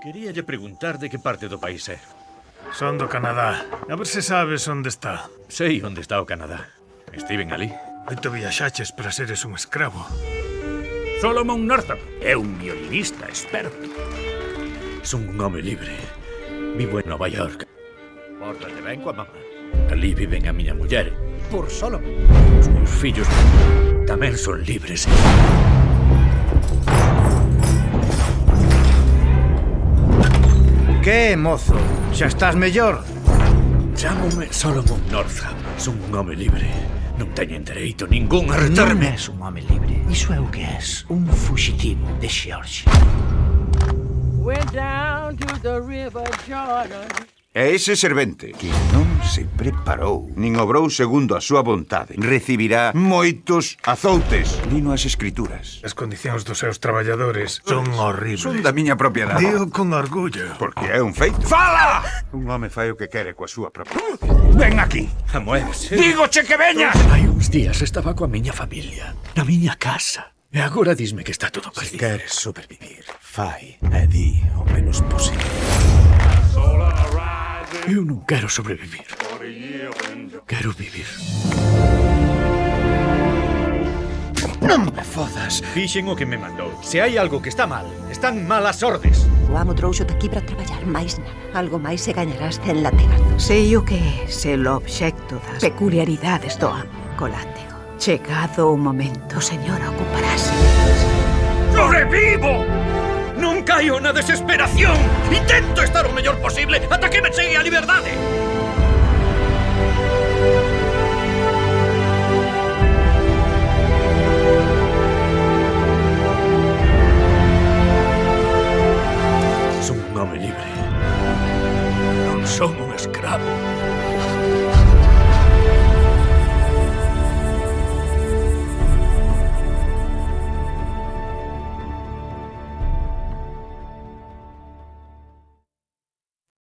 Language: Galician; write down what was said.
Queríalle preguntar de que parte do país é. Son do Canadá. A ver se sabes onde está. Sei onde está o Canadá. Estiven ali. Moito viaxaches para seres un escravo. Solomon Northup é un violinista experto. Son un home libre. Vivo en Nova York. Pórtate ben coa mamá. Ali viven a miña muller. Por Solomon. Os meus fillos tamén son libres. Que, mozo? Xa estás mellor? Chámome Solomon Northup. Son un home libre. Non teñen dereito ningún a Non retarme. és un home libre. Iso é o que és. Un fuxitivo de Xeorgia. Went down to the river Jordan. E ese servente, que non se preparou, nin obrou segundo a súa vontade, recibirá moitos azoutes. Dino as escrituras. As condicións dos seus traballadores son horribles. Son da miña propiedade. Dío con orgullo. Porque é un feito. Fala! Un home fai o que quere coa súa propia. Ven aquí. Amoébase. Dígoche que veñas. Hai uns días estaba coa miña familia, na miña casa. E agora disme que está todo Se perdido. queres sobrevivir, fai e di o menos posible. Eu non quero sobrevivir. Quero vivir. Non me fodas. Fixen o que me mandou. Se hai algo que está mal, están mal as ordes. O amo trouxote aquí para traballar máis nada. Algo máis se gañarás en látegas. Sei o que é ser o obxecto das peculiaridades do amo, colátego. Chegado o momento, o señor ocuparase. ¡Sobrevivo! Non caio na desesperación. Intento estar o mellor posible ata que me chegue a liberdade.